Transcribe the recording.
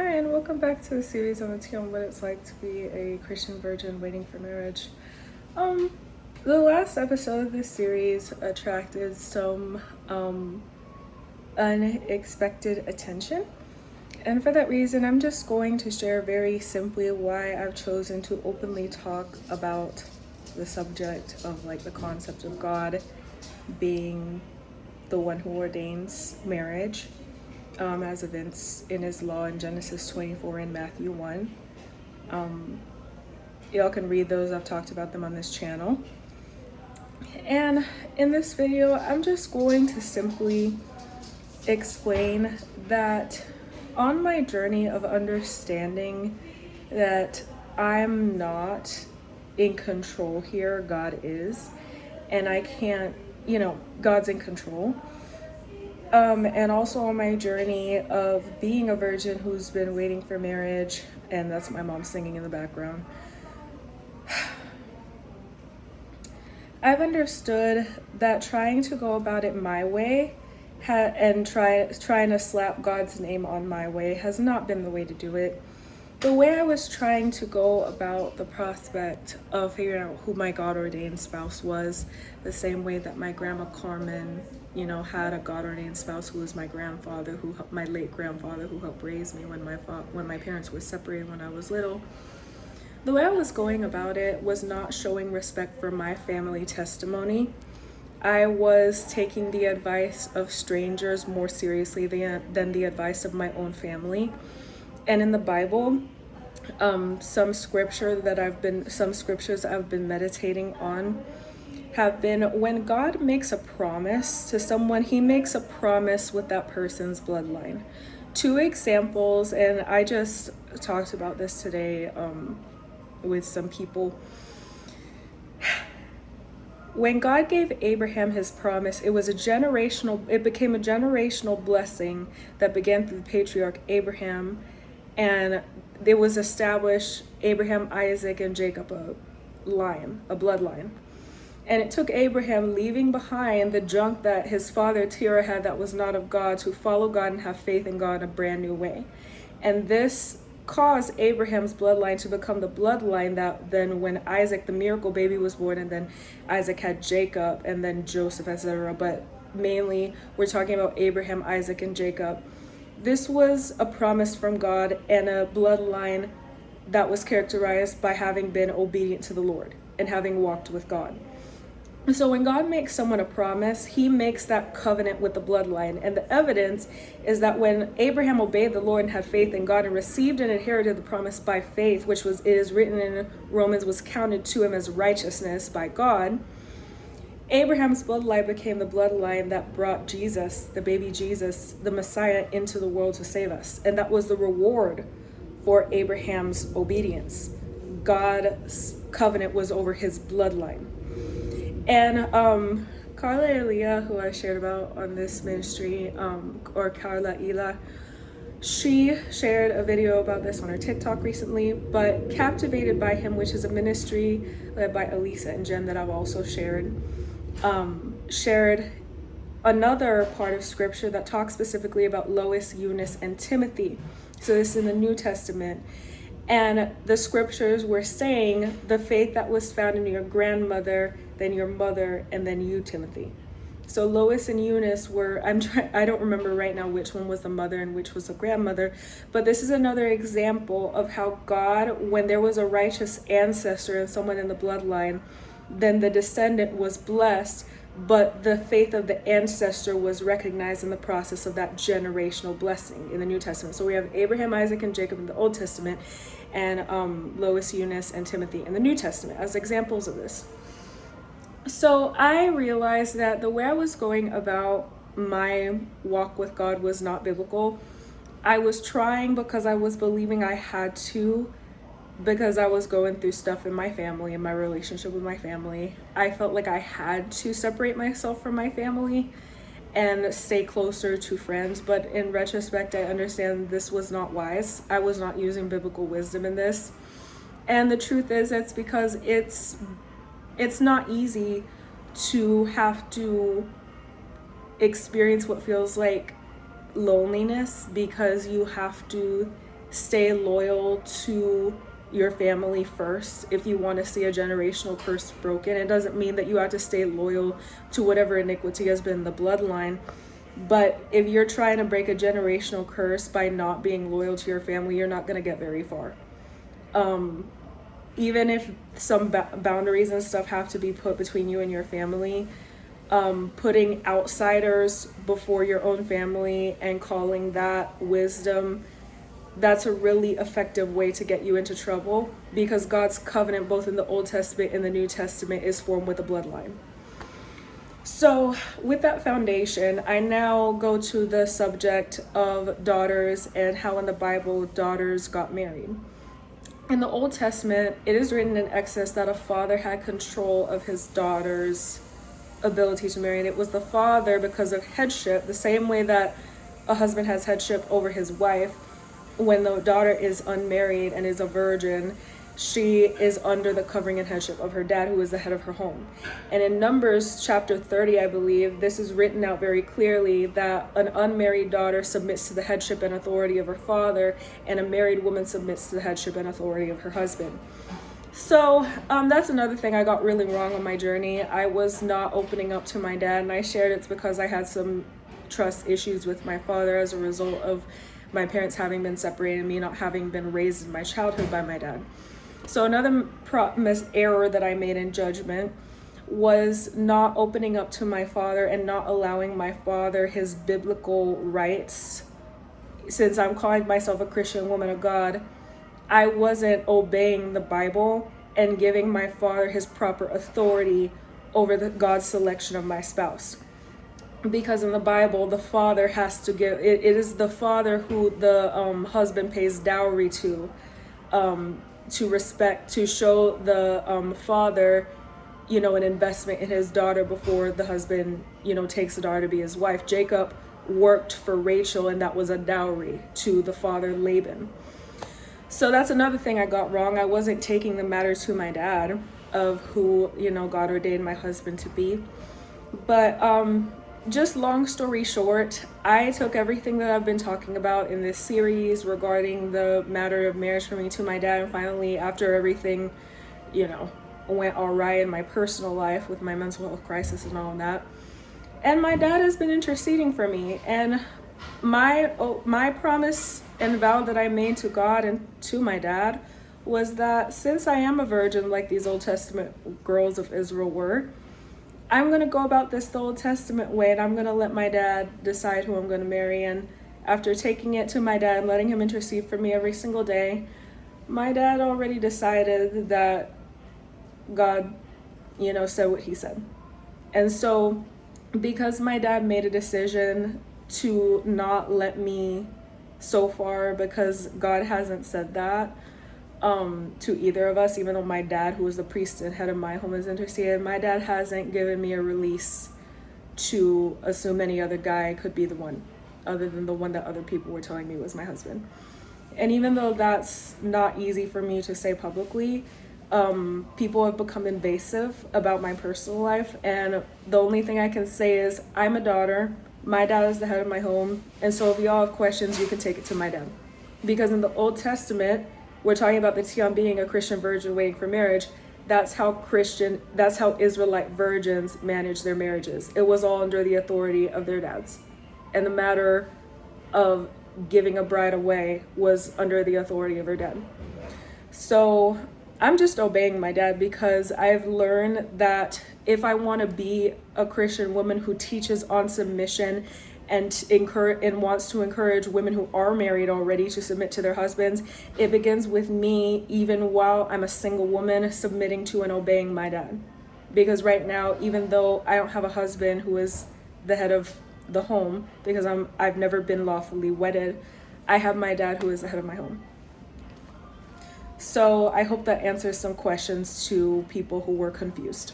Hi, and welcome back to the series on what it's like to be a Christian virgin waiting for marriage. Um, the last episode of this series attracted some unexpected attention, and for that reason, I'm just going to share very simply why I've chosen to openly talk about the subject of the concept of God being the one who ordains marriage. As events in his law in Genesis 24 and Matthew 1. Y'all can read those. I've talked about them on this channel. And in this video, I'm just going to simply explain that on my journey of understanding that I'm not in control here, God is, and I can't, God's in control. And also on my journey of being a virgin who's been waiting for marriage, and that's my mom singing in the background. I've understood that trying to go about it my way and trying to slap God's name on my way has not been the way to do it. The way I was trying to go about the prospect of figuring out who my God-ordained spouse was, the same way that my grandma Carmen, had a God-ordained spouse who was my grandfather, my late grandfather, who helped raise me when my parents were separated when I was little. The way I was going about it was not showing respect for my family testimony. I was taking the advice of strangers more seriously than the advice of my own family. And in the Bible, some scriptures I've been meditating on have been when God makes a promise to someone, he makes a promise with that person's bloodline. Two examples, and I just talked about this today with some people. When God gave Abraham his promise, it became a generational blessing that began through the patriarch Abraham, and it was established Abraham, Isaac, and Jacob a bloodline. And it took Abraham leaving behind the junk that his father Terah had that was not of God to follow God and have faith in God in a brand new way. And this caused Abraham's bloodline to become the bloodline that then when Isaac, the miracle baby, was born, and then Isaac had Jacob and then Joseph, etc. But mainly we're talking about Abraham, Isaac, and Jacob. This was a promise from God and a bloodline that was characterized by having been obedient to the Lord and having walked with God. So when God makes someone a promise, he makes that covenant with the bloodline. And the evidence is that when Abraham obeyed the Lord and had faith in God and received and inherited the promise by faith, which it is written in Romans, was counted to him as righteousness by God, Abraham's bloodline became the bloodline that brought Jesus, the baby Jesus, the Messiah, into the world to save us. And that was the reward for Abraham's obedience. God's covenant was over his bloodline. And Carla Elia, who I shared about on this ministry, or Carla Ela, she shared a video about this on her TikTok recently, but Captivated by Him, which is a ministry led by Elisa and Jen that I've also shared another part of scripture that talks specifically about Lois, Eunice, and Timothy. So this is in the New Testament. And the scriptures were saying the faith that was found in your grandmother, then your mother, and then you, Timothy. So Lois and Eunice I don't remember right now which one was the mother and which was the grandmother, but this is another example of how God, when there was a righteous ancestor and someone in the bloodline, then the descendant was blessed, but the faith of the ancestor was recognized in the process of that generational blessing in the New Testament. So we have Abraham, Isaac, and Jacob in the Old Testament, and Lois, Eunice, and Timothy in the New Testament as examples of this. So I realized that the way I was going about my walk with God was not biblical. I was trying because I was believing I had to, because I was going through stuff in my family and my relationship with my family. I felt like I had to separate myself from my family and stay closer to friends. But in retrospect, I understand this was not wise. I was not using biblical wisdom in this. And the truth is, it's because it's not easy to have to experience what feels like loneliness, because you have to stay loyal to your family first if you want to see a generational curse broken. It doesn't mean that you have to stay loyal to whatever iniquity has been in the bloodline. But if you're trying to break a generational curse by not being loyal to your family, you're not going to get very far. Even if some boundaries and stuff have to be put between you and your family, putting outsiders before your own family and calling that wisdom, that's a really effective way to get you into trouble, because God's covenant, both in the Old Testament and the New Testament, is formed with a bloodline. So with that foundation, I now go to the subject of daughters and how in the Bible daughters got married. In the Old Testament, it is written in Exodus that a father had control of his daughter's ability to marry. And it was the father because of headship, the same way that a husband has headship over his wife. When the daughter is unmarried and is a virgin, she is under the covering and headship of her dad, who is the head of her home. And in Numbers chapter 30, I believe, this is written out very clearly that an unmarried daughter submits to the headship and authority of her father, and a married woman submits to the headship and authority of her husband. So that's another thing I got really wrong on my journey. I was not opening up to my dad, and I shared it's because I had some trust issues with my father as a result of my parents having been separated and me not having been raised in my childhood by my dad. So another error that I made in judgment was not opening up to my father and not allowing my father his biblical rights. Since I'm calling myself a Christian woman of God, I wasn't obeying the Bible and giving my father his proper authority over God's selection of my spouse. Because in the Bible, the father has to give, it is the father who the husband pays dowry to respect, to show the father, an investment in his daughter before the husband, takes the daughter to be his wife. Jacob worked for Rachel, and that was a dowry to the father Laban. So that's another thing I got wrong. I wasn't taking the matter to my dad of who, God ordained my husband to be. But just long story short, I took everything that I've been talking about in this series regarding the matter of marriage for me to my dad. And finally, after everything, went all right in my personal life with my mental health crisis and all that. And my dad has been interceding for me. And my promise and vow that I made to God and to my dad was that since I am a virgin, like these Old Testament girls of Israel were, I'm going to go about this the Old Testament way, and I'm going to let my dad decide who I'm going to marry. And after taking it to my dad and letting him intercede for me every single day, my dad already decided that God, said what he said. And so because my dad made a decision to not let me so far, because God hasn't said that to either of us, even though my dad, who was the priest and head of my home, has interceded, my dad hasn't given me a release to assume any other guy could be the one, other than the one that other people were telling me was my husband. And even though that's not easy for me to say publicly, people have become invasive about my personal life, and the only thing I can say is I'm a daughter, my dad is the head of my home, and so if y'all have questions, you can take it to my dad. Because in the Old Testament, we're talking about the Tion being a Christian virgin waiting for marriage. That's how Israelite virgins managed their marriages. It was all under the authority of their dads. And the matter of giving a bride away was under the authority of her dad. So I'm just obeying my dad, because I've learned that if I want to be a Christian woman who teaches on submission and wants to encourage women who are married already to submit to their husbands, it begins with me, even while I'm a single woman, submitting to and obeying my dad. Because right now, even though I don't have a husband who is the head of the home, because I've never been lawfully wedded, I have my dad who is the head of my home. So I hope that answers some questions to people who were confused.